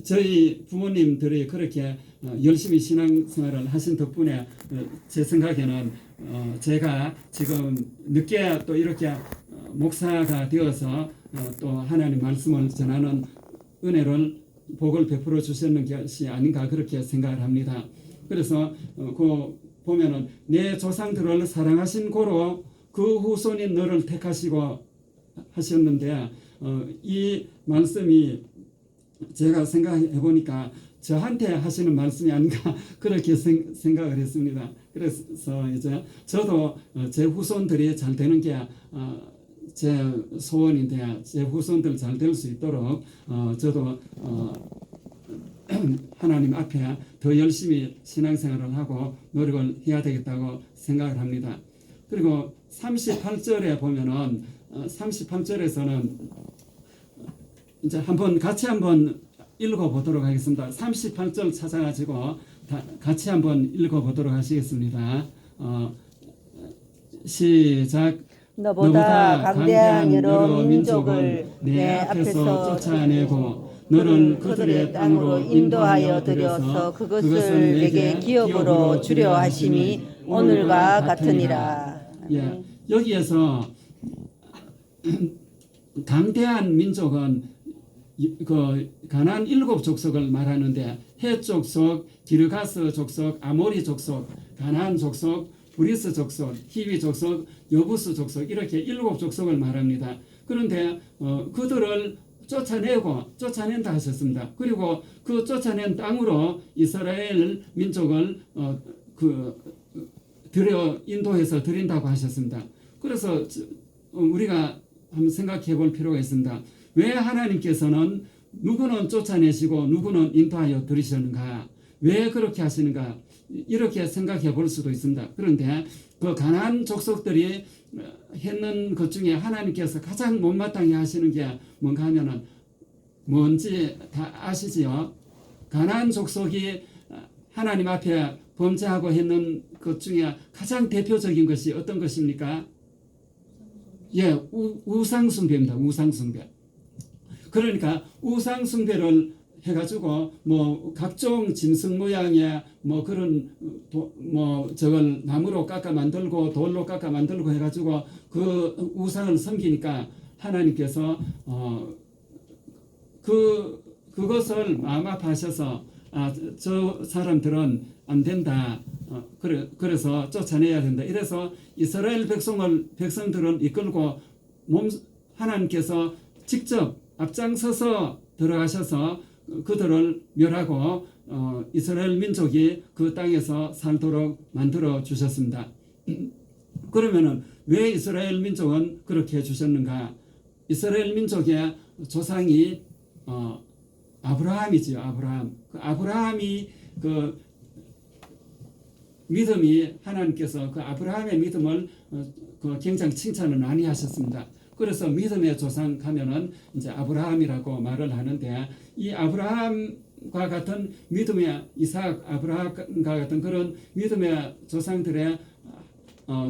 저희 부모님들이 그렇게 열심히 신앙생활을 하신 덕분에 제 생각에는 제가 지금 늦게 또 이렇게 목사가 되어서 또 하나님 말씀을 전하는 은혜를 복을 베풀어 주셨는 것이 아닌가 그렇게 생각을 합니다. 그래서 그 보면은 내 조상들을 사랑하신 고로 그 후손인 너를 택하시고 하셨는데 이 말씀이 제가 생각해 보니까 저한테 하시는 말씀이 아닌가 그렇게 생각을 했습니다. 그래서 이제 저도 제 후손들이 잘 되는 게 제 소원인데 제 후손들 잘 될 수 있도록 저도 하나님 앞에 더 열심히 신앙생활을 하고 노력을 해야 되겠다고 생각을 합니다. 그리고 38절에 보면은 38절에서는 이제 같이 한번 읽어보도록 하겠습니다. 38절 찾아가지고 같이 한번 읽어보도록 하시겠습니다. 시작. 너보다 강대한 여러 민족을 내 앞에서 쫓아내고 너를 그들의 땅으로 인도하여 들여서 그것을 내게 기업으로 주려 하심이 오늘과 같으니라. 예, 여기에서 강대한 민족은 그 가나안 7 족속을 말하는데 헷 족속, 기르가스 족속, 아모리 족속, 가나안 족속, 브리스 족속, 히위 족속, 여부스 족속 이렇게 7 족속을 말합니다. 그런데 그들을 쫓아낸다 하셨습니다. 그리고 그 쫓아낸 땅으로 이스라엘 민족을 인도해서 드린다고 하셨습니다. 그래서 우리가 한번 생각해 볼 필요가 있습니다. 왜 하나님께서는 누구는 쫓아내시고 누구는 인도하여 들이셨는가? 왜 그렇게 하시는가? 이렇게 생각해 볼 수도 있습니다. 그런데 그 가나안 족속들이 했는 것 중에 하나님께서 가장 못마땅해 하시는 게 뭔가 하면은 뭔지 다 아시지요? 가나안 족속이 하나님 앞에 범죄하고 했는 것 중에 가장 대표적인 것이 어떤 것입니까? 예, 우상숭배입니다. 우상숭배. 그러니까 우상숭배를 해가지고 뭐 각종 짐승 모양의 뭐 그런 저걸 나무로 깎아 만들고 돌로 깎아 만들고 해가지고 그 우상을 섬기니까 하나님께서 그것을 마음 아파하셔서 저 사람들은 안 된다. 그래서 쫓아내야 된다. 이래서 이스라엘 백성들을 이끌고 하나님께서 직접 앞장서서 들어가셔서 그들을 멸하고 이스라엘 민족이 그 땅에서 살도록 만들어 주셨습니다. 그러면은 왜 이스라엘 민족은 그렇게 해주셨는가? 이스라엘 민족의 조상이 아브라함이지요. 아브라함이 그 믿음이 하나님께서 그 아브라함의 믿음을 굉장히 칭찬을 많이 하셨습니다. 그래서 믿음의 조상 하면은 이제 아브라함이라고 말을 하는데 이 아브라함과 같은 믿음의 이삭, 아브라함과 같은 그런 믿음의 조상들의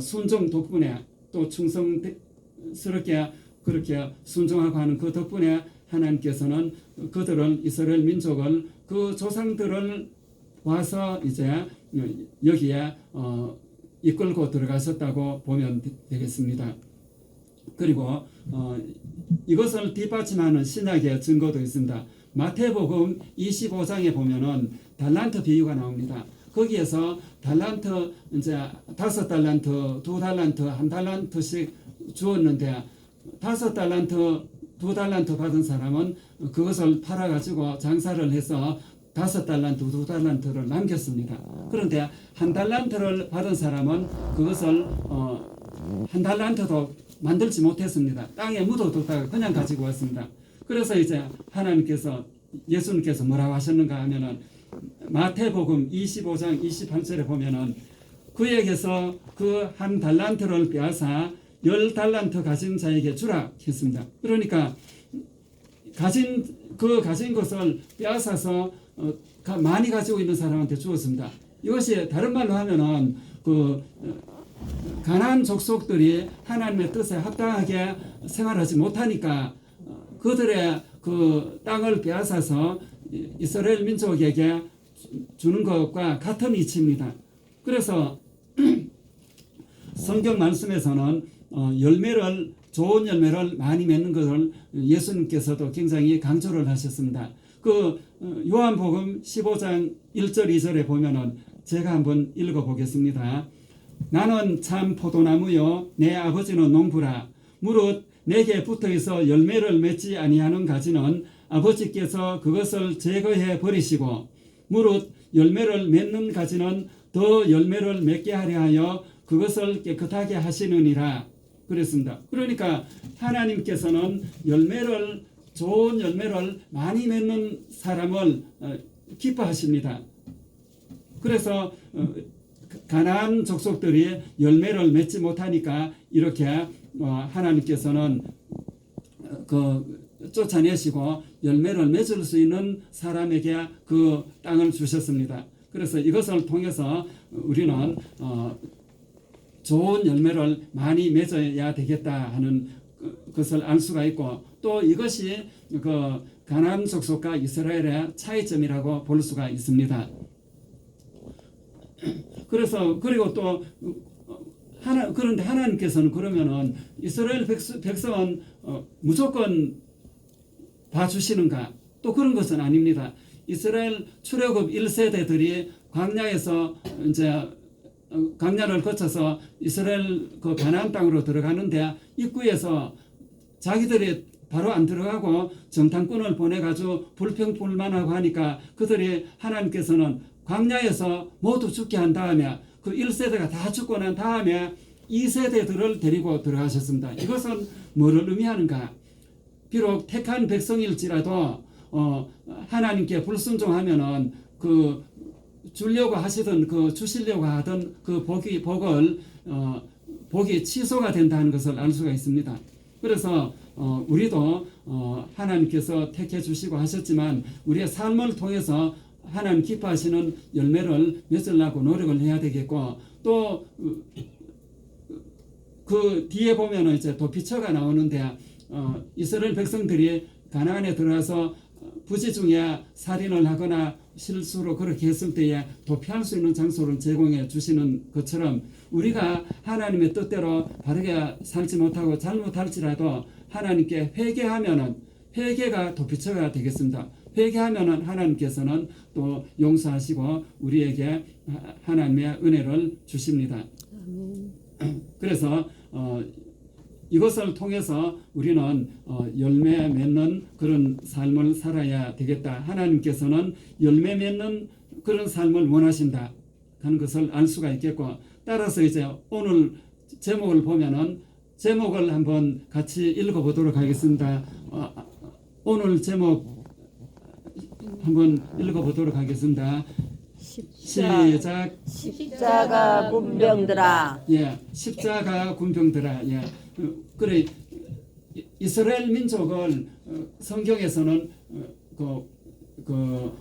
순종 덕분에 또 충성스럽게 그렇게 순종하고 하는 그 덕분에 하나님께서는 그들을 이스라엘 민족을 그 조상들을 와서 이제 여기에 이끌고 들어가셨다고 보면 되겠습니다. 그리고 이것을 뒷받침하는 신약의 증거도 있습니다. 마태복음 25장에 보면은 달란트 비유가 나옵니다. 거기에서 달란트 이제 5달란트, 2달란트, 1달란트씩 주었는데 5달란트, 2달란트 받은 사람은 그것을 팔아가지고 장사를 해서 5달란트, 2달란트를 남겼습니다. 그런데 1달란트를 받은 사람은 그것을 1달란트도 만들지 못했습니다. 땅에 묻어뒀다가 그냥 가지고 왔습니다. 그래서 이제 하나님께서 예수님께서 뭐라고 하셨는가 하면은 마태복음 25장 28절에 보면은 그에게서 그 1달란트를 빼앗아 10달란트 가진 자에게 주라 했습니다. 그러니까 가진 것을 빼앗아서 많이 가지고 있는 사람한테 주었습니다. 이것이 다른 말로 하면은 가나안 족속들이 하나님의 뜻에 합당하게 생활하지 못하니까 그들의 그 땅을 빼앗아서 이스라엘 민족에게 주는 것과 같은 이치입니다. 그래서 성경 말씀에서는 좋은 열매를 많이 맺는 것을 예수님께서도 굉장히 강조를 하셨습니다. 그 요한복음 15장 1절 2절에 보면은 제가 한번 읽어보겠습니다. 나는 참 포도나무요 내 아버지는 농부라. 무릇 내게 붙어있어 열매를 맺지 아니하는 가지는 아버지께서 그것을 제거해 버리시고 무릇 열매를 맺는 가지는 더 열매를 맺게 하려 하여 그것을 깨끗하게 하시느니라 그랬습니다. 그러니까 하나님께서는 좋은 열매를 많이 맺는 사람을 기뻐하십니다. 그래서 가나안 족속들이 열매를 맺지 못하니까 이렇게 하나님께서는 쫓아내시고 열매를 맺을 수 있는 사람에게 그 땅을 주셨습니다. 그래서 이것을 통해서 우리는 좋은 열매를 많이 맺어야 되겠다 하는 것을 알 수가 있고 또 이것이 그 가나안 족속과 이스라엘의 차이점이라고 볼 수가 있습니다. 그리고 또 그런데 하나님께서는 그러면은 이스라엘 백성은 무조건 봐주시는가? 또 그런 것은 아닙니다. 이스라엘 출애굽 1세대들이 광야에서 이제 광야를 거쳐서 이스라엘 그 가나안 땅으로 들어가는데 입구에서 자기들이 바로 안 들어가고 정탐꾼을 보내가지고 불평불만하고 하니까 그들이 하나님께서는 광야에서 모두 죽게 한 다음에 그 1세대가 다 죽고 난 다음에 2세대들을 데리고 들어가셨습니다. 이것은 뭐를 의미하는가? 비록 택한 백성일지라도 하나님께 불순종하면은 그 주려고 하시던 주시려고 하던 그 복이 취소가 된다는 것을 알 수가 있습니다. 그래서 우리도 하나님께서 택해 주시고 하셨지만 우리의 삶을 통해서 하나님 기뻐하시는 열매를 맺으려고 노력을 해야 되겠고 또 그 뒤에 보면은 이제 도피처가 나오는데 이스라엘 백성들이 가나안에 들어가서 부지 중에 살인을 하거나 실수로 그렇게 했을 때에 도피할 수 있는 장소를 제공해 주시는 것처럼 우리가 하나님의 뜻대로 바르게 살지 못하고 잘못할지라도 하나님께 회개하면은 회개가 도피처가 되겠습니다. 회개하면은 하나님께서는 또 용서하시고 우리에게 하나님의 은혜를 주십니다. 그래서 이것을 통해서 우리는 열매 맺는 그런 삶을 살아야 되겠다. 하나님께서는 열매 맺는 그런 삶을 원하신다 하는 것을 알 수가 있겠고 따라서 이제 오늘 제목을 보면은 제목을 한번 같이 읽어보도록 하겠습니다. 오늘 제목 한번 읽어보도록 하겠습니다. 시작. 십자가 군병들아. 예, 십자가 군병들아. 예, 그래 이스라엘 민족을 성경에서는 그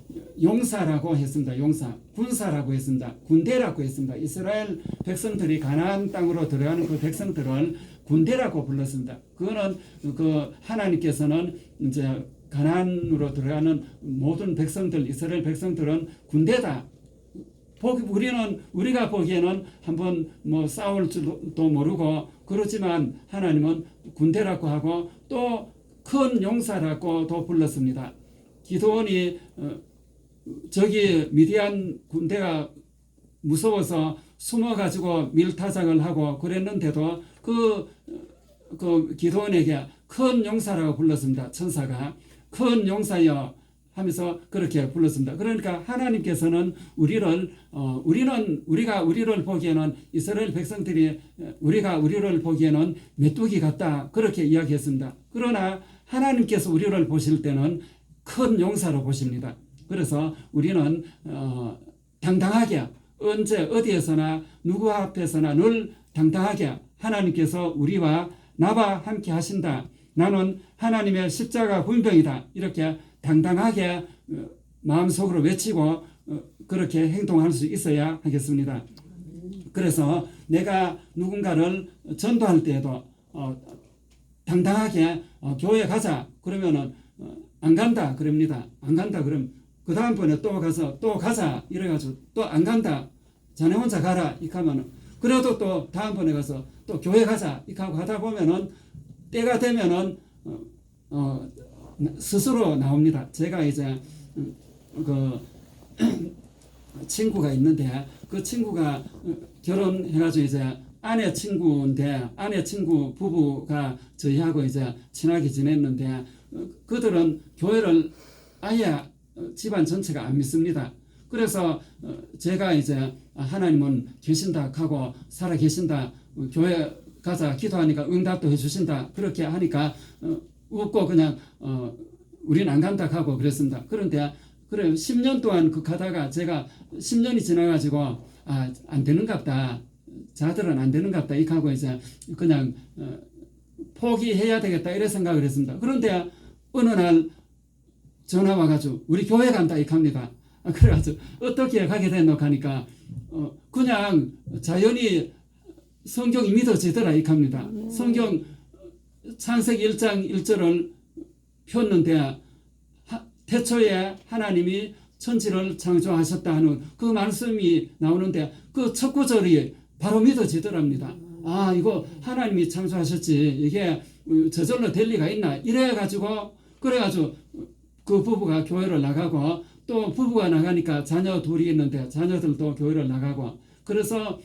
용사라고 했습니다. 용사, 군사라고 했습니다. 군대라고 했습니다. 이스라엘 백성들이 가나안 땅으로 들어가는 그 백성들을 군대라고 불렀습니다. 그거는 그 하나님께서는 이제 가나안으로 들어가는 모든 백성들, 이스라엘 백성들은 군대다. 우리가 보기에는 한번 뭐 싸울 줄도 모르고 그렇지만 하나님은 군대라고 하고 또 큰 용사라고도 불렀습니다. 기드온이 저기 미디안 군대가 무서워서 숨어가지고 밀타작을 하고 그랬는데도 그 기드온에게 큰 용사라고 불렀습니다. 천사가 큰 용사여 하면서 그렇게 불렀습니다. 그러니까 하나님께서는 우리가 우리를 보기에는 이스라엘 백성들이 우리를 보기에는 메뚜기 같다 그렇게 이야기했습니다. 그러나 하나님께서 우리를 보실 때는 큰 용사로 보십니다. 그래서 우리는 당당하게 언제 어디에서나 누구 앞에서나 늘 당당하게 하나님께서 나와 함께 하신다. 나는 하나님의 십자가 군병이다. 이렇게 당당하게 마음속으로 외치고 그렇게 행동할 수 있어야 하겠습니다. 그래서 내가 누군가를 전도할 때에도 당당하게 교회 가자 그러면은 안 간다 그럽니다. 안 간다 그럼 그 다음번에 또 가서 또 가자 이래가지고 또 안 간다. 자네 혼자 가라 이렇게 하면은 그래도 또 다음번에 가서 또 교회 가자 이렇게 하고 하다 보면은 때가 되면은 스스로 나옵니다. 제가 이제 그 친구가 있는데 그 친구가 결혼해가지고 이제 아내 친구인데 아내 친구 부부가 저희하고 이제 친하게 지냈는데 그들은 교회를 아예 집안 전체가 안 믿습니다. 그래서 제가 이제 하나님은 계신다 하고 살아 계신다 교회 가자 기도하니까 응답도 해주신다 그렇게 하니까 웃고 그냥 우린 안 간다 하고 그랬습니다. 그런데 그래 10년 동안 그 가다가 제가 10년이 지나가지고 안 되는갑다 자들은 안 되는갑다 이렇게 하고 이제 그냥 포기해야 되겠다 이래 생각을 했습니다. 그런데 어느 날 전화 와가지고 우리 교회 간다 이렇게 합니다. 그래가지고 어떻게 가게 됐노 하니까 그냥 자연히 성경이 믿어지더라 이렇게 합니다. 성경 창세기 1장 1절을 폈는데 태초에 하나님이 천지를 창조하셨다 하는 그 말씀이 나오는데 그 첫 구절이 바로 믿어지더랍니다. 이거 하나님이 창조하셨지 이게 저절로 될 리가 있나 이래가지고 그래가지고 그 부부가 교회를 나가고 또 부부가 나가니까 자녀 둘이 있는데 자녀들도 교회를 나가고 그래서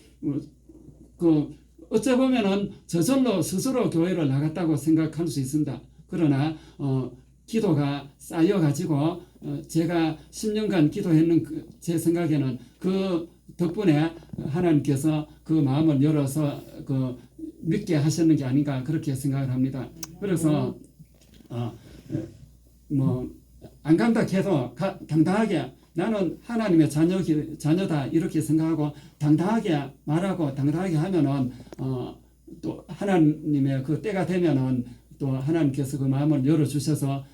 그 어째 보면은 저절로 스스로 교회를 나갔다고 생각할 수 있습니다. 그러나 기도가 쌓여가지고 제가 10년간 기도했는 제 생각에는 그 덕분에 하나님께서 그 마음을 열어서 그 믿게 하셨는 게 아닌가 그렇게 생각을 합니다. 그래서 뭐 안 간다 해도 당당하게 나는 하나님의 자녀다 이렇게 생각하고 당당하게 말하고 당당하게 하면은 또 하나님의 그 때가 되면은 또 하나님께서 그 마음을 열어 주셔서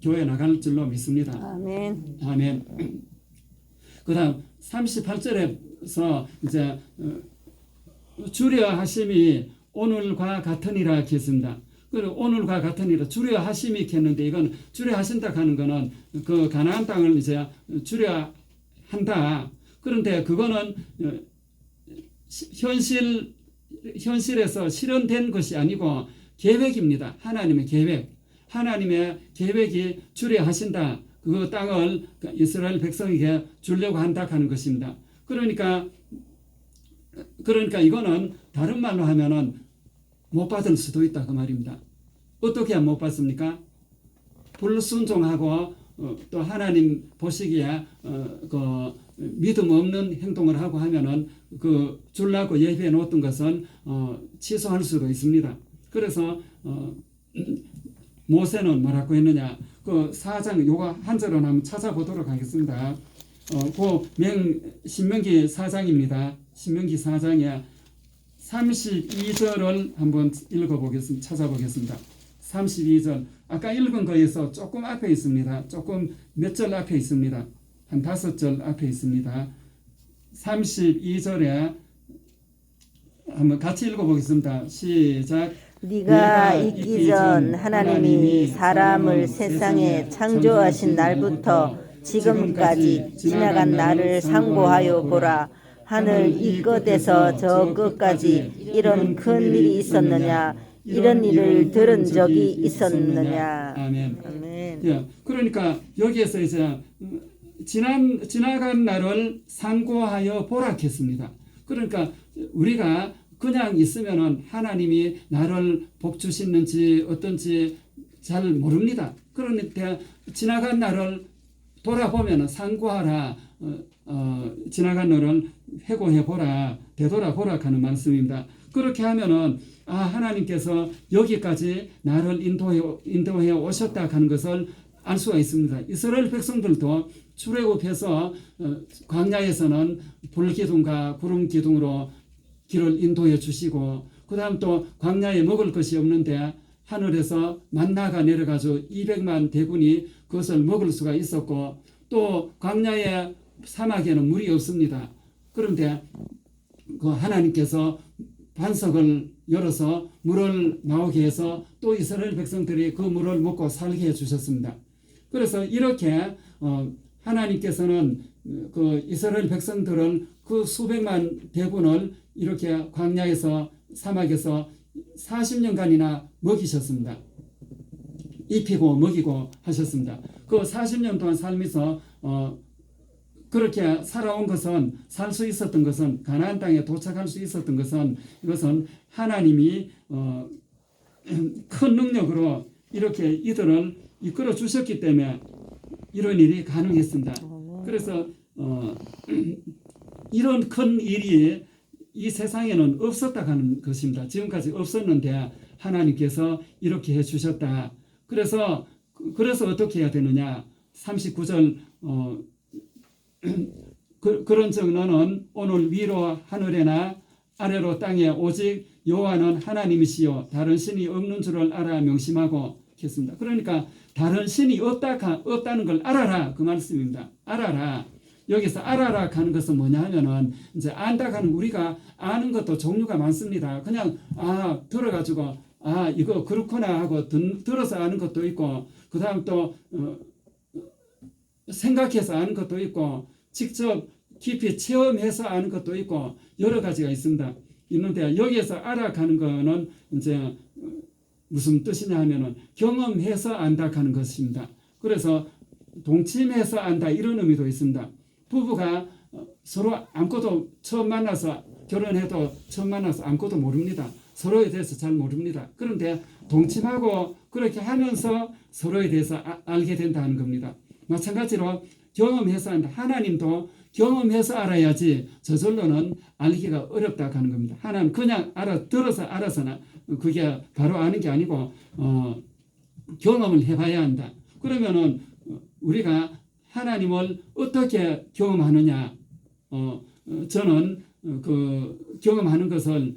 교회 나갈 줄로 믿습니다. 아멘. 아멘. 그다음 38절에서 이제 주려 하심이 오늘과 같으니라 했습니다. 그리고 오늘과 같으니라 주려 하심이 했는데 이건 주려 하신다 하는 거는 그 가나안 땅을 이제 주려 한다. 그런데 그거는 현실에서 실현된 것이 아니고 계획입니다. 하나님의 계획. 하나님의 계획이 주려 하신다. 그 땅을 이스라엘 백성에게 주려고 한다 하는 것입니다. 그러니까 이거는 다른 말로 하면은 못 받을 수도 있다 그 말입니다. 어떻게 못 받습니까? 불순종하고 또 하나님 보시기에 그 믿음 없는 행동을 하고 하면은 그 주려고 예비해 놓았던 것은 취소할 수도 있습니다. 그래서 모세는 뭐라고 했느냐? 그 4장 요거 한 절은 한번 찾아보도록 하겠습니다. 신명기 4장입니다. 신명기 4장에 32절을 한번 읽어보겠습니다. 찾아보겠습니다. 32절. 아까 읽은 거에서 조금 앞에 있습니다. 조금 몇 절 앞에 있습니다. 한 5절 앞에 있습니다. 32절에 한번 같이 읽어보겠습니다. 시작. 네가 있기 전 하나님이 사람을 세상에 창조하신 날부터 지금까지 지나간 날을 상고하여 보라. 하늘 이 끝에서 저 끝까지 이런 큰 일이 있었느냐? 이런 일을 들은 적이 있었느냐? 아멘. 아멘. 예, 그러니까 여기에서 이제 지나간 날을 상고하여 보라 했습니다. 그러니까 우리가 그냥 있으면은 하나님이 나를 복 주시는지 어떤지 잘 모릅니다. 그러니까 지나간 날을 돌아보면은 상고하라. 지나간 날을 회고해 보라, 되돌아보라 하는 말씀입니다. 그렇게 하면은 하나님께서 여기까지 나를 인도해 오셨다 하는 것을 알 수가 있습니다. 이스라엘 백성들도 출애굽해서 광야에서는 불기둥과 구름기둥으로 길을 인도해 주시고 그 다음 또 광야에 먹을 것이 없는데 하늘에서 만나가 내려가지고 200만 대군이 그것을 먹을 수가 있었고 또 광야의 사막에는 물이 없습니다. 그런데 그 하나님께서 반석을 열어서 물을 나오게 해서 또 이스라엘 백성들이 그 물을 먹고 살게 해주셨습니다. 그래서 이렇게 하나님께서는 그 이스라엘 백성들을 그 수백만 대군을 이렇게 광야에서 사막에서 40년간이나 먹이셨습니다. 입히고 먹이고 하셨습니다. 그 40년 동안 살면서 그렇게 살아온 것은 살 수 있었던 것은 가나안 땅에 도착할 수 있었던 것은 이것은 하나님이 큰 능력으로 이렇게 이들을 이끌어 주셨기 때문에 이런 일이 가능했습니다. 그래서 이런 큰 일이 이 세상에는 없었다 하는 것입니다. 지금까지 없었는데 하나님께서 이렇게 해주셨다. 그래서 어떻게 해야 되느냐? 39절 그런즉 너는 오늘 위로 하늘에나 아래로 땅에 오직 여호와는 하나님이시요 다른 신이 없는 줄을 알아 명심하고 했습니다. 그러니까 다른 신이 없다는 걸 알아라 그 말씀입니다. 알아라. 여기서 알아라 하는 것은 뭐냐 하면은 이제 안다 하는 우리가 아는 것도 종류가 많습니다. 그냥 들어가지고 이거 그렇구나 하고 들어서 아는 것도 있고 그 다음 또 생각해서 아는 것도 있고 직접 깊이 체험해서 아는 것도 있고 여러 가지가 있습니다. 있는데 여기에서 알아가는 거는 이제 무슨 뜻이냐 하면은 경험해서 안다 하는 것입니다. 그래서 동침해서 안다 이런 의미도 있습니다. 부부가 서로 아무것도 처음 만나서 결혼해도 처음 만나서 아무것도 모릅니다. 서로에 대해서 잘 모릅니다. 그런데 동침하고 그렇게 하면서 서로에 대해서 알게 된다는 겁니다. 마찬가지로 경험해서 안다. 하나님도 경험해서 알아야지 저절로는 알기가 어렵다 하는 겁니다. 하나님 그냥 들어서 알아서는 그게 바로 아는 게 아니고 경험을 해봐야 한다. 그러면은 우리가 하나님을 어떻게 경험하느냐? 저는 그 경험하는 것을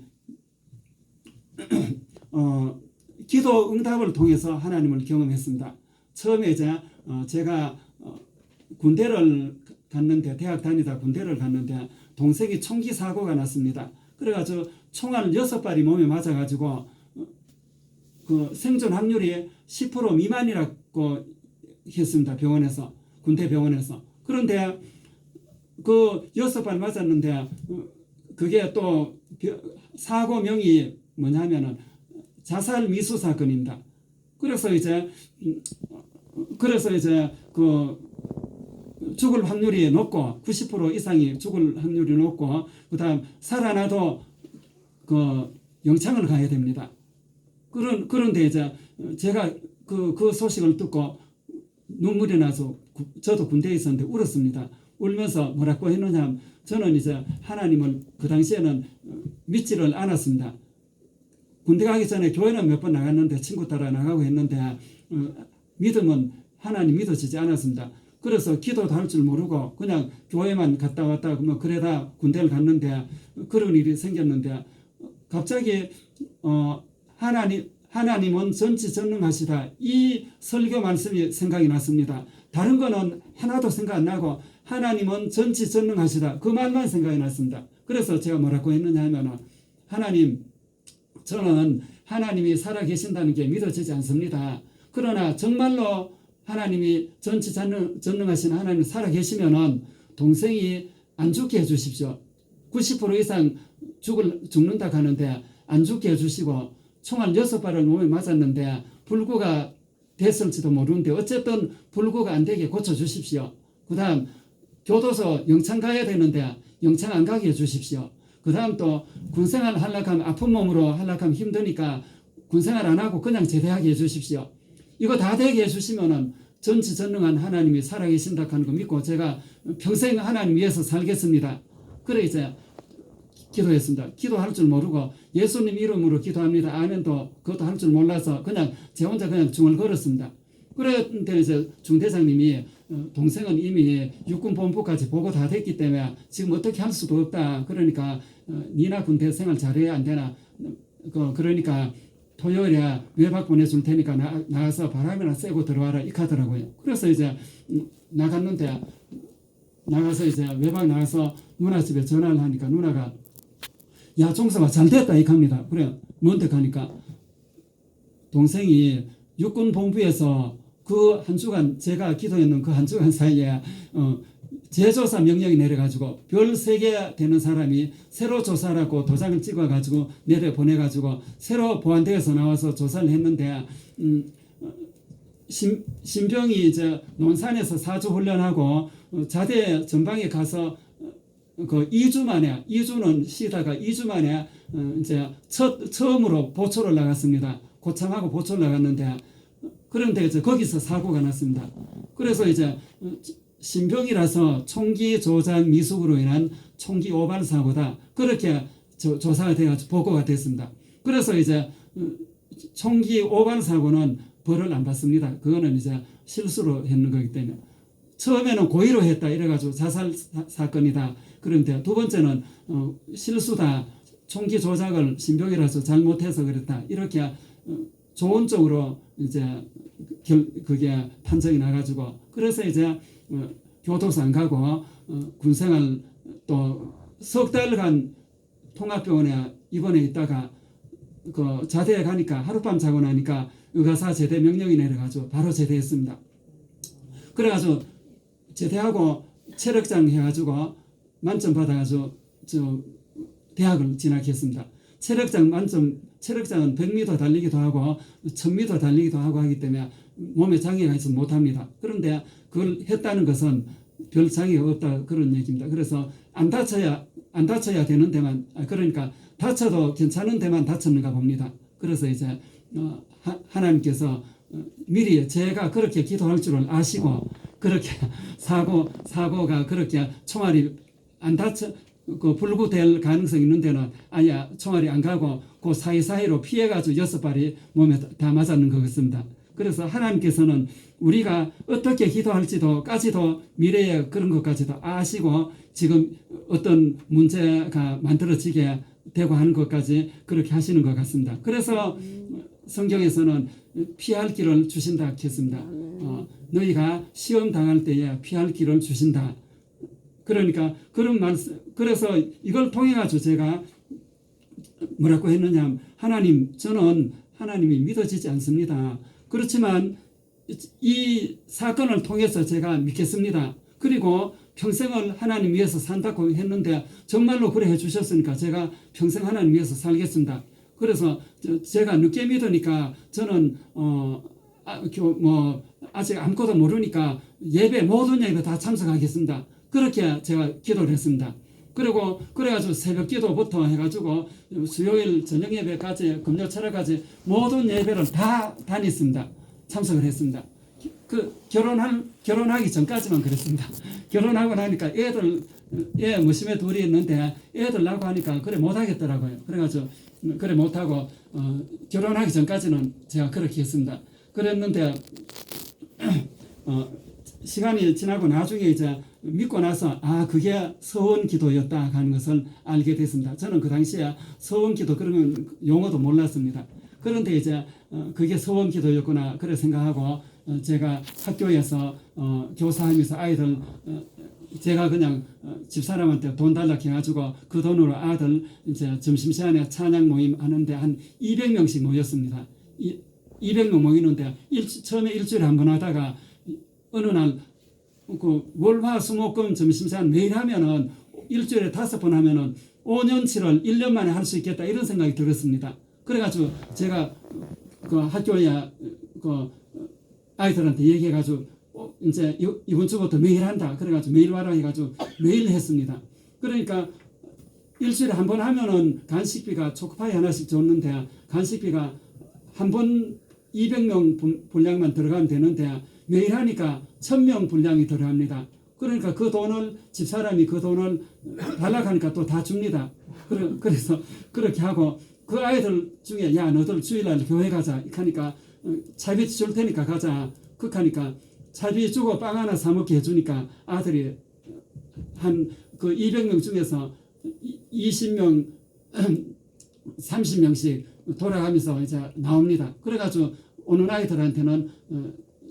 기도 응답을 통해서 하나님을 경험했습니다. 처음에 제가 군대를 갔는데 대학 다니다 군대를 갔는데 동생이 총기 사고가 났습니다. 그래가지고 총알 6발이 몸에 맞아가지고 그 생존 확률이 10% 미만이라고 했습니다. 병원에서 군대 병원에서. 그런데 그 6발 맞았는데 그게 또 사고명이 뭐냐면은 자살 미수 사건입니다. 그래서 이제 그 죽을 확률이 높고 90% 이상이 죽을 확률이 높고 그다음 살아나도 그 영창을 가야 됩니다. 그런데 이제 제가 그 소식을 듣고 눈물이 나서 저도 군대에 있었는데 울었습니다. 울면서 뭐라고 했느냐 저는 이제 하나님을 그 당시에는 믿지를 않았습니다. 군대 가기 전에 교회는 몇 번 나갔는데 친구 따라 나가고 했는데 믿음은 하나님 믿어지지 않았습니다. 그래서 기도도 할 줄 모르고 그냥 교회만 갔다 왔다 뭐 그러다 군대를 갔는데 그런 일이 생겼는데 갑자기 하나님은 전지전능하시다 이 설교 말씀이 생각이 났습니다. 다른 거는 하나도 생각 안 나고 하나님은 전지전능하시다 그 말만 생각이 났습니다. 그래서 제가 뭐라고 했느냐 하면 하나님 저는 하나님이 살아계신다는 게 믿어지지 않습니다. 그러나 정말로 하나님이 전지전능하신 하나님이 살아계시면은 동생이 안 죽게 해주십시오. 90% 이상 죽는다 하는데 안 죽게 해주시고 총알 6발을 몸에 맞았는데 불구가 됐을지도 모르는데 어쨌든 불구가 안 되게 고쳐주십시오. 그 다음 교도소 영창 가야 되는데 영창 안 가게 해주십시오. 그 다음 또 군생활 하려고 하면 아픈 몸으로 하려고 하면 힘드니까 군생활 안 하고 그냥 제대하게 해주십시오. 이거 다 되게 해주시면은 전지전능한 하나님이 살아계신다 하는 거 믿고 제가 평생 하나님 위해서 살겠습니다. 그래 이제 기도했습니다. 기도할 줄 모르고 예수님 이름으로 기도합니다. 아멘도 그것도 할 줄 몰라서 그냥 제 혼자 그냥 중을 걸었습니다. 그런데 이제 중대장님이 동생은 이미 육군본부까지 보고 다 됐기 때문에 지금 어떻게 할 수도 없다. 그러니까 니나 군대 생활 잘해야 안 되나. 그러니까 토요일에 외박 보내줄 테니까 나가서 바람이나 쐬고 들어와라 이렇게 하더라고요. 그래서 이제 나가서 이제 외박 나가서 누나 집에 전화를 하니까 누나가 야 종서가 잘 됐다 이렇게 합니다. 그래 뭔데 가니까 동생이 육군 본부에서 그 한 주간 제가 기도했는 그 한 주간 사이에 재조사 명령이 내려가지고 별 3개 되는 사람이 새로 조사라고 도장을 찍어가지고 내려보내가지고 새로 보안대에서 나와서 조사를 했는데 신병이 이제 논산에서 4주 훈련하고 자대 전방에 가서 그 2주 만에 2주는 쉬다가 2주 만에 이제 처음으로 보초를 나갔습니다. 고참하고 보초를 나갔는데 그런데 이제 거기서 사고가 났습니다. 그래서 이제 신병이라서 총기 조작 미숙으로 인한 총기 오발 사고다. 그렇게 조사가 돼가지고 보고가 됐습니다. 그래서 이제 총기 오발 사고는 벌을 안 받습니다. 그거는 이제 실수로 했는 거기 때문에 처음에는 고의로 했다 이래가지고 자살 사건이다. 그런데 두 번째는 실수다. 총기 조작을 신병이라서 잘못해서 그랬다. 이렇게 좋은 쪽으로 이제 그게 판정이 나가지고 그래서 이제 교도소 안 가고 군생활 또 석 달간 통합병원에 입원해 있다가 그 자대에 가니까 하룻밤 자고 나니까 의가사 제대 명령이 내려가지고 바로 제대했습니다. 그래가지고 제대하고 체력장 해가지고 만점 받아가지고 대학을 진학했습니다. 체력장 만점, 체력장은 100m 달리기도 하고 1000m 달리기도 하고 하기 때문에 몸에 장애가 있어서 못합니다. 그런데 그걸 했다는 것은 별 장애가 없다 그런 얘기입니다. 그래서 안 다쳐야 되는 데만 그러니까 다쳐도 괜찮은 데만 다쳤는가 봅니다. 그래서 이제 하나님께서 미리 제가 그렇게 기도할 줄을 아시고 그렇게 사고가 그렇게 총알이 안 다쳐 그 불구될 가능성이 있는 데는 아예 총알이 안 가고 그 사이사이로 피해가지고 6발이 몸에 다 맞았는 것 같습니다. 그래서 하나님께서는 우리가 어떻게 기도할지도까지도 미래의 그런 것까지도 아시고 지금 어떤 문제가 만들어지게 되고 하는 것까지 그렇게 하시는 것 같습니다. 그래서 성경에서는 피할 길을 주신다 했습니다. 너희가 시험 당할 때에 피할 길을 주신다. 그러니까 그런 말씀. 그래서 이걸 통해 가지고 제가 뭐라고 했느냐? 하나님, 저는 하나님이 믿어지지 않습니다. 그렇지만 이 사건을 통해서 제가 믿겠습니다. 그리고 평생을 하나님 위해서 산다고 했는데 정말로 그래 해주셨으니까 제가 평생 하나님 위해서 살겠습니다. 그래서 제가 늦게 믿으니까 저는 아직 아무것도 모르니까 모든 예배 다 참석하겠습니다. 그렇게 제가 기도를 했습니다. 그리고 그래가지고 새벽 기도부터 해가지고 수요일 저녁 예배까지 금요 철학까지 모든 예배를 다 다녔습니다. 참석을 했습니다. 결혼하기 전까지만 그랬습니다. 결혼하고 나니까 애 무심해 둘이 있는데 애들 낳고 하니까 그래 못하겠더라고요. 그래가지고 그래 못하고 결혼하기 전까지는 제가 그렇게 했습니다. 그랬는데 시간이 지나고 나중에 이제 믿고 나서 그게 서원 기도였다 하는 것을 알게 됐습니다. 저는 그 당시에 서원 기도 그런 용어도 몰랐습니다. 그런데 이제 그게 서원 기도였구나 그래 생각하고 제가 학교에서 교사하면서 아이들 제가 그냥 집사람한테 돈 달라 해가지고 그 돈으로 아들 이제 점심시간에 찬양 모임 하는데 한 200명씩 모였습니다. 200명 모이는데 처음에 일주일에 한 번 하다가 어느 날 그 월화수목금 점심시간 매일 하면은 일주일에 5번 하면은 5년치를 1년 만에 할 수 있겠다 이런 생각이 들었습니다. 그래가지고 제가 그 학교에 그 아이들한테 얘기해가지고 이제 이번 주부터 매일 한다. 그래가지고 매일 와라 해가지고 매일 했습니다. 그러니까 일주일에 한 번 하면은 간식비가 초코파이 하나씩 줬는데 간식비가 한 번 200명 분량만 들어가면 되는데 매일 하니까 1000명 분량이 들어갑니다. 그러니까 그 돈을 집사람이 그 돈을 달라고 하니까 또 다 줍니다. 그래서 그렇게 하고 그 아이들 중에 야 너들 주일날 교회 가자 하니까 차비 줄 테니까 가자. 그하니까 차비 주고 빵 하나 사 먹게 해주니까 아들이 한 그 200명 중에서 20명 30명씩 돌아가면서 이제 나옵니다. 그래가지고 오는 아이들한테는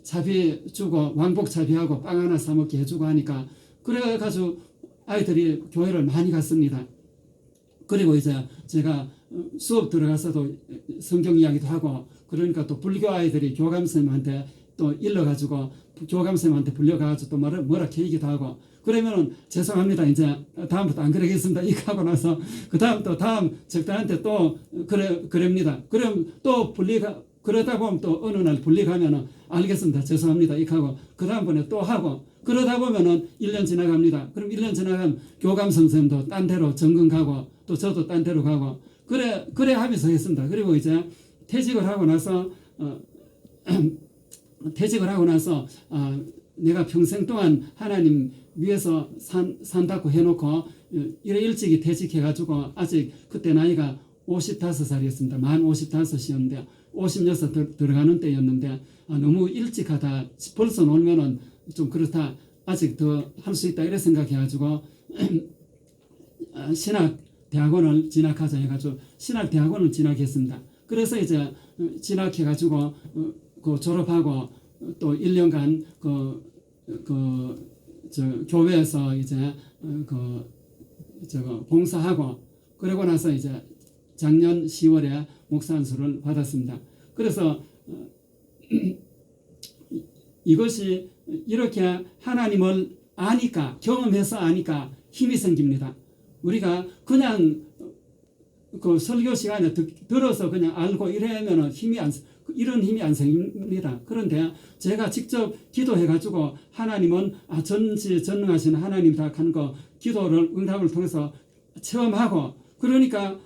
차비 주고 왕복 차비하고 빵 하나 사 먹게 해주고 하니까 그래가지고 아이들이 교회를 많이 갔습니다. 그리고 이제 제가 수업 들어가서도 성경 이야기도 하고, 그러니까 또 불교 아이들이 교감선생님한테 또 일러가지고 교감선생님한테 불려가지고 또 뭐라 얘기도 하고, 그러면은 죄송합니다, 이제 다음부터 안 그러겠습니다 이거 하고 나서 그 다음 또 다음 적단한테 또 그럽니다. 그럼 또 그러다 보면 또 어느 날 분리가면은 알겠습니다, 죄송합니다 이거 하고 그 다음번에 또 하고, 그러다 보면은 1년 지나갑니다. 그럼 1년 지나가면 교감 선생님도 딴 데로 전근 가고 또 저도 딴 데로 가고, 그래 하면서 했습니다. 그리고 이제 퇴직을 하고 나서 내가 평생 동안 하나님 위해서 산다고 해놓고 이래 일찍이 퇴직해가지고, 아직 그때 나이가 55살이었습니다. 만 55이었는데 56 들어가는 때였는데, 너무 일찍 하다 벌써 놀면은 좀 그렇다, 아직 더 할 수 있다 이래 생각해가지고 신학대학원을 진학하자 해가지고 신학대학원을 진학했습니다. 그래서 이제 진학해가지고 그 졸업하고 또 1년간 교회에서 이제 봉사하고, 그러고 나서 이제 작년 10월에 목사 안수를 받았습니다. 그래서 이것이 이렇게 하나님을 아니까, 경험해서 아니까 힘이 생깁니다. 우리가 그냥 그 설교 시간에 들어서 그냥 알고 이러면 이런 힘이 안 생깁니다. 그런데 제가 직접 기도해가지고 하나님은 전지전능하신 하나님이다 하는 거 기도를 응답을 통해서 체험하고, 그러니까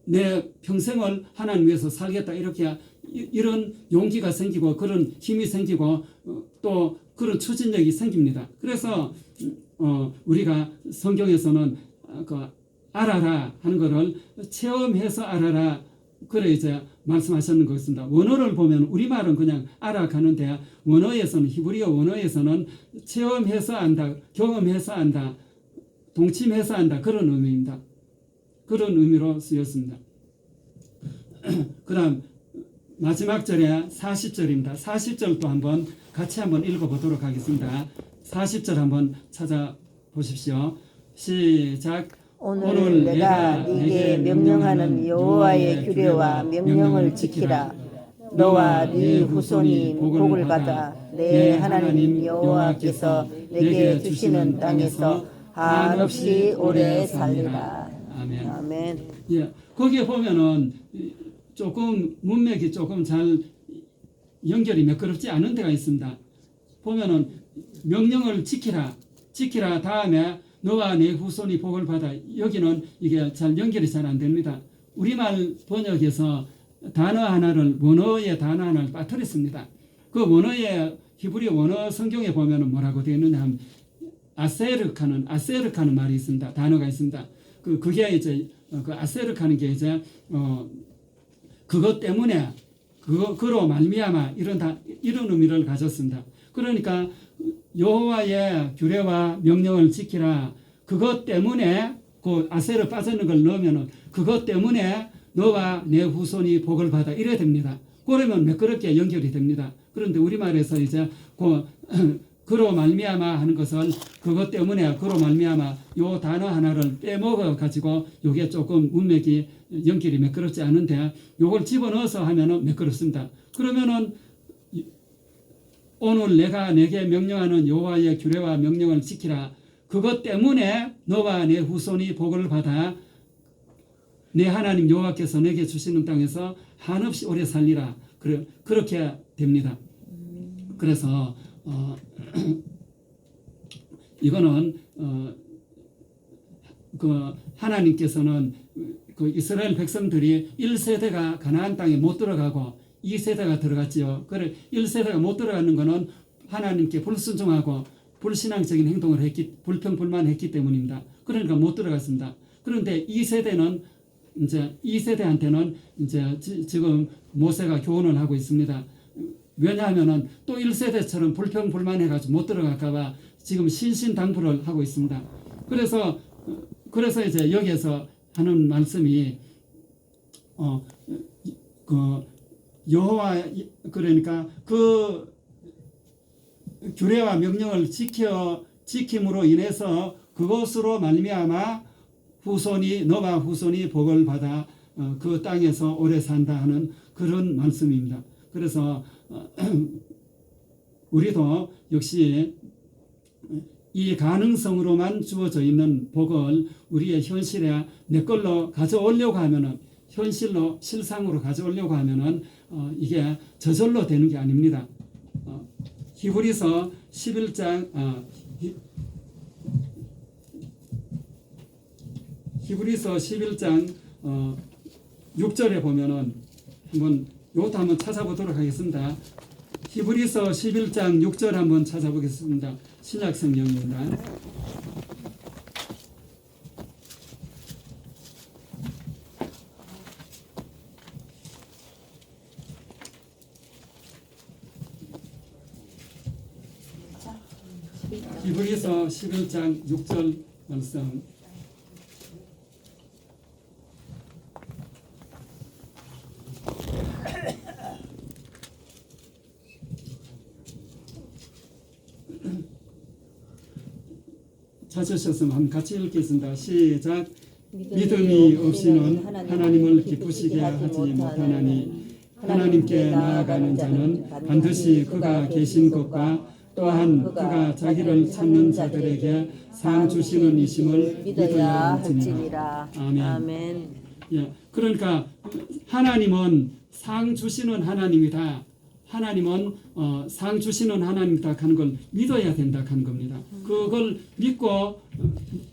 내 평생을 하나님 위해서 살겠다 이렇게 이런 용기가 생기고 그런 힘이 생기고 또 그런 추진력이 생깁니다. 그래서 우리가 성경에서는 그 알아라 하는 것을 체험해서 알아라, 그래 이제 말씀하셨는 것 같습니다. 원어를 보면 우리말은 그냥 알아가는데, 원어에서는, 히브리어 원어에서는 체험해서 안다, 경험해서 안다, 동침해서 안다, 그런 의미입니다. 그런 의미로 쓰였습니다. 그 다음 마지막 절에 40절입니다. 40절도 한번 같이 한번 읽어보도록 하겠습니다. 40절 한번 찾아보십시오. 시작. 오늘 내가 네게 명령하는 여호와의 규례와 명령을 지키라. 너와 네 후손이 복을 받아 내 하나님 여호와께서 내게 주시는 땅에서 한없이 오래 살리라. 아멘. 아멘. 예, 거기에 보면은 조금 문맥이 조금 잘 연결이 매끄럽지 않은 데가 있습니다. 보면은 명령을 지키라 다음에 너와 내 후손이 복을 받아, 여기는 이게 잘 연결이 잘 안 됩니다. 우리말 번역에서 원어의 단어 하나를 빠뜨렸습니다. 그 원어의 히브리 원어 성경에 보면은 뭐라고 되어 있느냐 하면 아세르카는 말이 있습니다. 단어가 있습니다. 그게 이제 그 아세르카는 게 이제 그것 때문에 그로 말미암아 이런 의미를 가졌습니다. 그러니까 여호와의 규례와 명령을 지키라. 그것 때문에 그 아세르 빠지는 걸 넣으면은 그것 때문에 너와 내 후손이 복을 받아 이래 됩니다. 그러면 매끄럽게 연결이 됩니다. 그런데 우리말에서 이제 그로 말미암아 하는 것을 그것 때문에 그로 말미암아 요 단어 하나를 빼먹어 가지고 요게 조금 문맥이 연결이 매끄럽지 않은데 요걸 집어넣어서 하면은 매끄럽습니다. 그러면은 오늘 내가 내게 명령하는 여호와의 규례와 명령을 지키라. 그것 때문에 너와 내 후손이 복을 받아 내 하나님 여호와께서 내게 주시는 땅에서 한없이 오래 살리라. 그렇게 됩니다. 그래서 이거는 그 하나님께서는 그 이스라엘 백성들이 1세대가 가나안 땅에 못 들어가고 2세대가 들어갔지요. 그래 1세대가 못 들어가는 것은 하나님께 불순종하고 불신앙적인 행동을 불평불만했기 때문입니다. 그러니까 못 들어갔습니다. 그런데 2세대는 이제 2세대한테는 이제 지금 모세가 교훈을 하고 있습니다. 왜냐하면은 또 1세대처럼 불평불만해가지고 못 들어갈까봐 지금 신신당부를 하고 있습니다. 그래서 이제 여기에서 하는 말씀이 그 여호와 그러니까 그 규례와 명령을 지킴으로 인해서 그것으로 말미암아 너와 후손이 복을 받아 그 땅에서 오래 산다 하는 그런 말씀입니다. 그래서 우리도 역시 이 가능성으로만 주어져 있는 복을 우리의 현실에 내 걸로 가져오려고 하면은 현실로 실상으로 가져오려고 하면은 이게 저절로 되는 게 아닙니다. 히브리서 11장 히브리서 11장 6절에 보면은 한번 이것도 한번 찾아보도록 하겠습니다. 히브리서 11장 6절 한번 찾아보겠습니다. 신약 성경입니다. 히브리서 11장 6절 말씀. 찾으셨으면 한번 같이 읽겠습니다. 시작. 믿음이 없이는 하나님을 기쁘시게 하지 못하나니 하나님께 나아가는 자는 반드시 그가 계신 것과 또한 그가 자기를 찾는 자들에게 상 주시는 이심을 믿어야 할지니라. 아멘. 예, 그러니까 하나님은 상 주시는 하나님이다. 하나님은 상 주시는 하나님이다 하는 걸 믿어야 된다 하는 겁니다. 그걸 믿고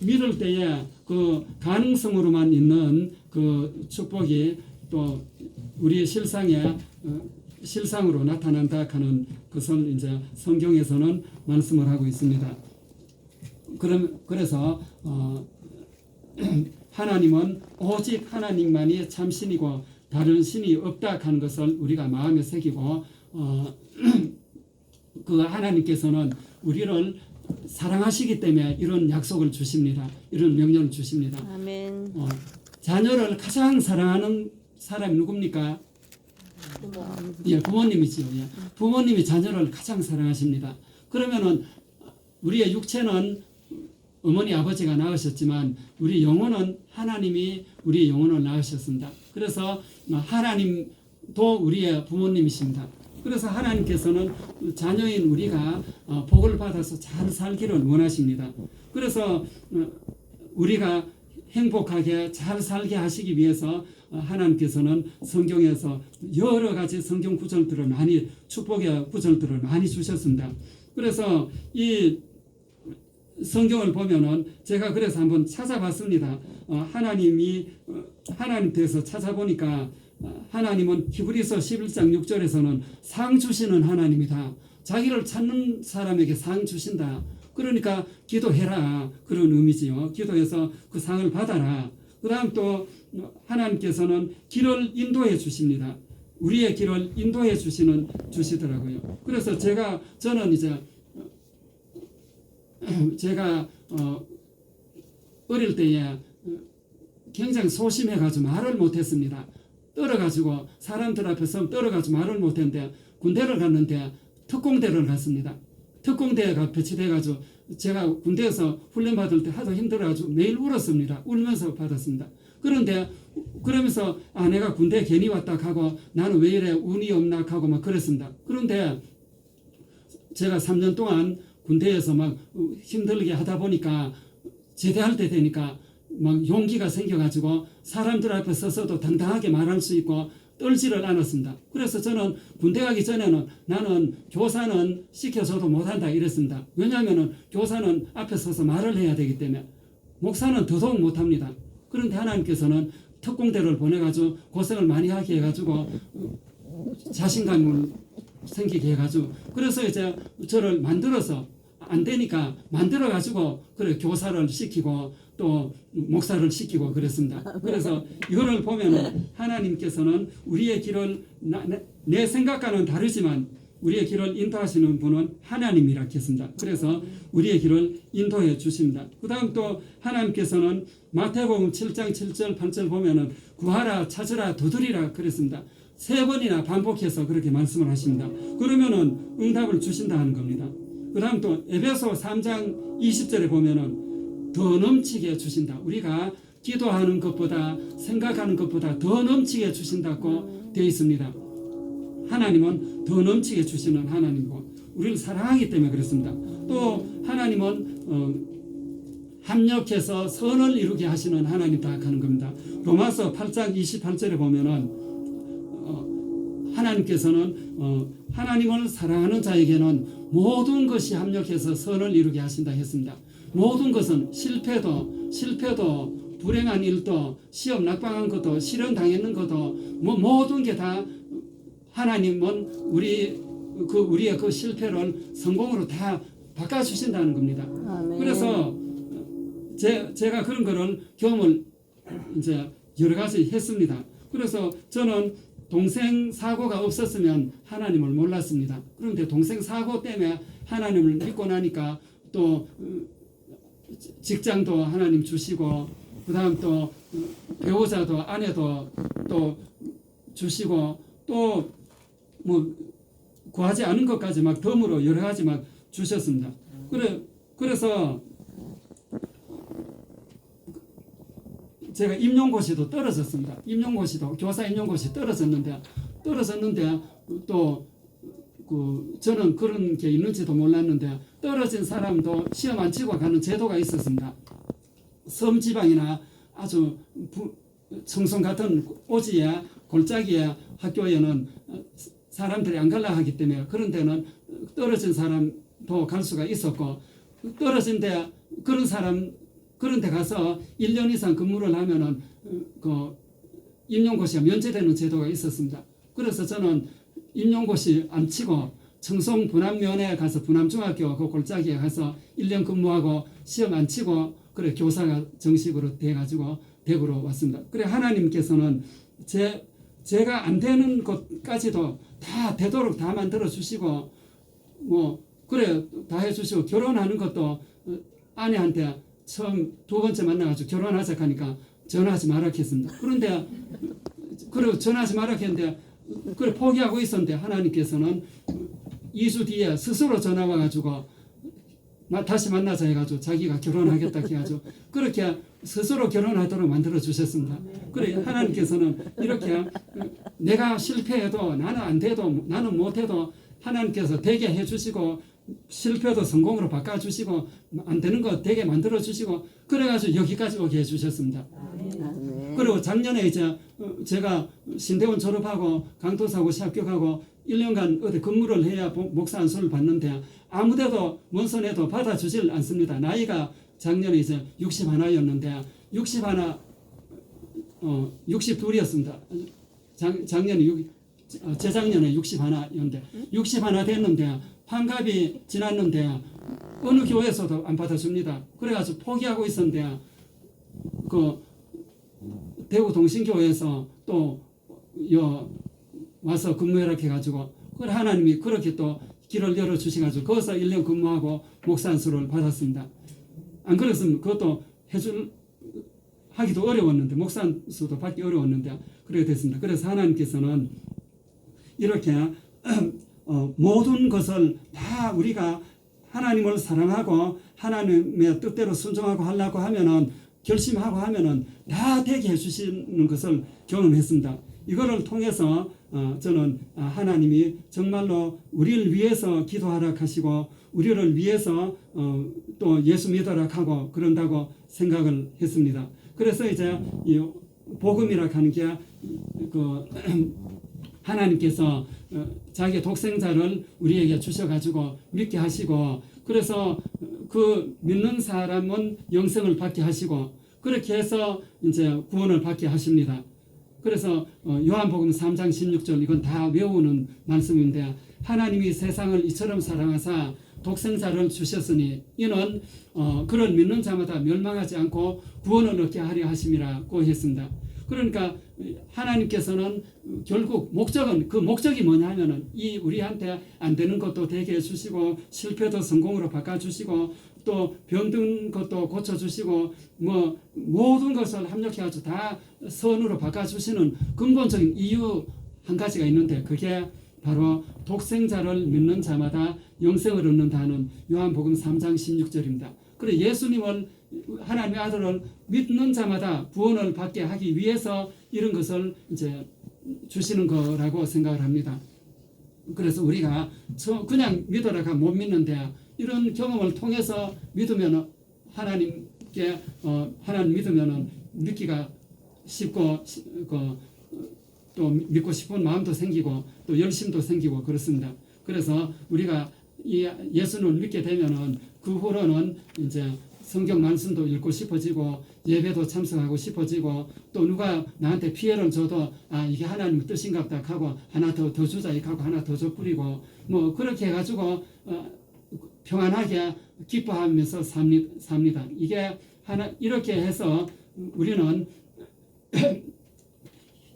믿을 때에 그 가능성으로만 있는 그 축복이 또 우리의 실상으로 나타난다 하는 것을 이제 성경에서는 말씀을 하고 있습니다. 그래서 하나님은 오직 하나님만이 참신이고 다른 신이 없다 하는 것을 우리가 마음에 새기고 그 하나님께서는 우리를 사랑하시기 때문에 이런 약속을 주십니다. 이런 명령을 주십니다. 아멘. 자녀를 가장 사랑하는 사람이 누굽니까? 예, 부모님이지요. 예. 부모님이 자녀를 가장 사랑하십니다. 그러면은 우리의 육체는 어머니 아버지가 낳으셨지만 우리 영혼은 하나님이 우리 영혼을 낳으셨습니다. 그래서 하나님도 우리의 부모님이십니다. 그래서 하나님께서는 자녀인 우리가 복을 받아서 잘 살기를 원하십니다. 그래서 우리가 행복하게 잘 살게 하시기 위해서 하나님께서는 성경에서 여러 가지 성경 구절들을 많이 축복의 구절들을 많이 주셨습니다. 그래서 이 성경을 보면은 제가 그래서 한번 찾아봤습니다. 하나님 대해서 찾아보니까 하나님은 히브리서 11장 6절에서는 상 주시는 하나님이다. 자기를 찾는 사람에게 상 주신다. 그러니까 기도해라. 그런 의미지요. 기도해서 그 상을 받아라. 그 다음 또 하나님께서는 길을 인도해 주십니다. 우리의 길을 인도해 주시더라고요. 그래서 저는 이제 제가 어릴 때에 굉장히 소심해가지고 말을 못했습니다. 떨어가지고 사람들 앞에서 떨어가지고 말을 못했는데 군대를 갔는데 특공대를 갔습니다. 특공대에 배치돼가지고 제가 군대에서 훈련 받을 때 하도 힘들어가지고 매일 울었습니다. 울면서 받았습니다. 그런데 그러면서 내가 군대 괜히 왔다 하고 나는 왜 이래 운이 없나 하고 막 그랬습니다. 그런데 제가 3년 동안 군대에서 막 힘들게 하다 보니까 제대할 때 되니까 막 용기가 생겨가지고 사람들 앞에 서서도 당당하게 말할 수 있고 떨지를 않았습니다. 그래서 저는 군대 가기 전에는 나는 교사는 시켜줘도 못한다 이랬습니다. 왜냐하면 교사는 앞에 서서 말을 해야 되기 때문에 목사는 더더욱 못합니다. 그런데 하나님께서는 특공대를 보내가지고 고생을 많이 하게 해가지고 자신감을 생기게 해가지고 그래서 이제 저를 만들어서 안 되니까 만들어가지고 그래 교사를 시키고 또 목사를 시키고 그랬습니다. 그래서 이거를 보면은 하나님께서는 우리의 길을 내 생각과는 다르지만 우리의 길을 인도하시는 분은 하나님이라 했습니다. 그래서 우리의 길을 인도해 주십니다. 그 다음 또 하나님께서는 마태복음 7장 7절 8절 보면은 구하라 찾으라 두드리라 그랬습니다. 3번이나 반복해서 그렇게 말씀을 하십니다. 그러면은 응답을 주신다 하는 겁니다. 그 다음 또 에베소 3장 20절에 보면은 더 넘치게 주신다. 우리가 기도하는 것보다 생각하는 것보다 더 넘치게 주신다고 되어 있습니다. 하나님은 더 넘치게 주시는 하나님이고 우리를 사랑하기 때문에 그렇습니다. 또 하나님은 합력해서 선을 이루게 하시는 하나님이다 하는 겁니다. 로마서 8장 28절에 보면은 하나님께서는 하나님을 사랑하는 자에게는 모든 것이 합력해서 선을 이루게 하신다 했습니다. 모든 것은 실패도 불행한 일도 시험 낙방한 것도 실현 당했는 것도 모든 게 다 하나님은 우리의 그 실패를 성공으로 다 바꿔주신다는 겁니다. 아멘. 그래서 제가 그런 거를 경험을 이제 여러 가지 했습니다. 그래서 저는 동생 사고가 없었으면 하나님을 몰랐습니다. 그런데 동생 사고 때문에 하나님을 믿고 나니까 또 직장도 하나님 주시고 그다음 또 배우자도 아내도 또 주시고 또 뭐 구하지 않은 것까지 막 덤으로 여러 가지 막 주셨습니다. 그래서 제가 임용고시도 떨어졌습니다. 교사 임용고시 떨어졌는데 또 저는 그런 게 있는지도 몰랐는데 떨어진 사람도 시험 안 치고 가는 제도가 있었습니다. 섬지방이나 아주 청송 같은 오지에 골짜기에 학교에는 사람들이 안 갈라 하기 때문에 그런 데는 떨어진 사람도 갈 수가 있었고 떨어진 데 그런 데 가서 1년 이상 근무를 하면은 그 임용고시가 면제되는 제도가 있었습니다. 그래서 저는 임용고시 안 치고 청송 분암면에 가서 분암중학교 그 골짜기에 가서 1년 근무하고 시험 안 치고 그래 교사가 정식으로 돼가지고 대구로 왔습니다. 그래 하나님께서는 제가 안 되는 것까지도 다 되도록 다 만들어 주시고 뭐 그래 다 해주시고 결혼하는 것도 아내한테 처음 두 번째 만나가지고 결혼하자 하니까 전화하지 말라 했습니다. 그런데 그리고 전화하지 말라 했는데 그래 포기하고 있었는데 하나님께서는 2주 뒤에 스스로 전화 와가지고 다시 만나자 해가지고 자기가 결혼하겠다 해가지고 그렇게 스스로 결혼하도록 만들어 주셨습니다. 그래 하나님께서는 이렇게 내가 실패해도 나는 안 돼도 나는 못해도 하나님께서 되게 해주시고 실패도 성공으로 바꿔주시고 안 되는 거 되게 만들어 주시고 그래가지고 여기까지 오게 해주셨습니다. 그리고 작년에 이제 제가 신대원 졸업하고 강도사고시 합격하고 1년간 어디 근무를 해야 목사 안수를 받는데 아무데도 원선에도 받아주질 않습니다. 나이가 작년에 이제 61였는데 62이었습니다. 작년에 재작년에 61였는데 61 됐는데 환갑이 지났는데 어느 교회에서도 안 받아줍니다. 그래가지고 포기하고 있었는데 그 대구 동신교회에서 또 와서 근무해라 해가지고 그래 하나님이 그렇게 또 길을 열어주셔가지고 거기서 1년 근무하고 목사 안수를 받았습니다. 안 그랬으면 그것도 하기도 어려웠는데 목사 안수도 받기 어려웠는데 그렇게 됐습니다. 그래서 하나님께서는 이렇게 모든 것을 다 우리가 하나님을 사랑하고 하나님의 뜻대로 순종하고 하려고 하면은 결심하고 하면은 다 되게 해주시는 것을 경험했습니다. 이거를 통해서 저는 하나님이 정말로 우리를 위해서 기도하라 하시고 우리를 위해서 또 예수 믿으라 하고 그런다고 생각을 했습니다. 그래서 이제 이 복음이라 하는 게 그 하나님께서 자기 독생자를 우리에게 주셔가지고 믿게 하시고 그래서 그 믿는 사람은 영생을 받게 하시고 그렇게 해서 이제 구원을 받게 하십니다. 그래서 요한복음 3장 16절 이건 다 외우는 말씀인데 하나님이 세상을 이처럼 사랑하사 독생자를 주셨으니 이는 그를 믿는 자마다 멸망하지 않고 구원을 얻게 하려 하심이라고 했습니다. 그러니까 하나님께서는 결국 그 목적이 뭐냐 하면은 이 우리한테 안 되는 것도 되게 해주시고 실패도 성공으로 바꿔주시고 또 병든 것도 고쳐주시고 뭐 모든 것을 합력해가지고 다 선으로 바꿔주시는 근본적인 이유 한 가지가 있는데 그게 바로 독생자를 믿는 자마다 영생을 얻는다는 요한복음 3장 16절입니다. 그래 예수님을 하나님의 아들을 믿는 자마다 구원을 받게 하기 위해서 이런 것을 이제 주시는 거라고 생각을 합니다. 그래서 우리가 그냥 믿어라가 못 믿는데 이런 경험을 통해서 믿으면 하나님께 하나님 믿으면 믿기가 쉽고 또 믿고 싶은 마음도 생기고 또 열심도 생기고 그렇습니다. 그래서 우리가 이 예수를 믿게 되면은 그 후로는 이제 성경 말씀도 읽고 싶어지고 예배도 참석하고 싶어지고 또 누가 나한테 피해를 줘도 이게 하나님의 뜻인갑다 하고 하나 더 주자 하고 하나 더 줘 뿌리고 뭐 그렇게 해가지고 평안하게 기뻐하면서 삽니다. 이게 이렇게 해서 우리는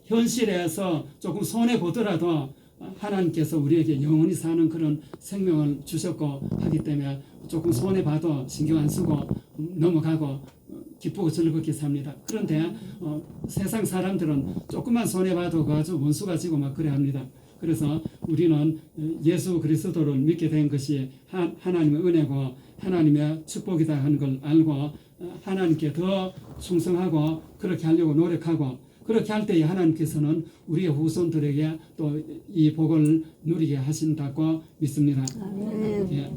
현실에서 조금 손해 보더라도 하나님께서 우리에게 영원히 사는 그런 생명을 주셨고 하기 때문에 조금 손해 봐도 신경 안 쓰고 넘어가고 기쁘고 즐겁게 삽니다. 그런데 세상 사람들은 조금만 손해 봐도 아주 원수가 지고 막 그래 합니다. 그래서 우리는 예수 그리스도를 믿게 된 것이 하나님의 은혜고 하나님의 축복이다 하는 걸 알고 하나님께 더 충성하고 그렇게 하려고 노력하고 그렇게 할 때에 하나님께서는 우리의 후손들에게 또 이 복을 누리게 하신다고 믿습니다. 예,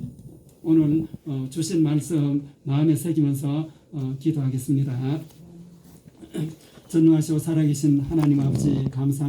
오늘 주신 말씀 마음에 새기면서 기도하겠습니다. 전능하시고 살아계신 하나님 아버지 감사합니다.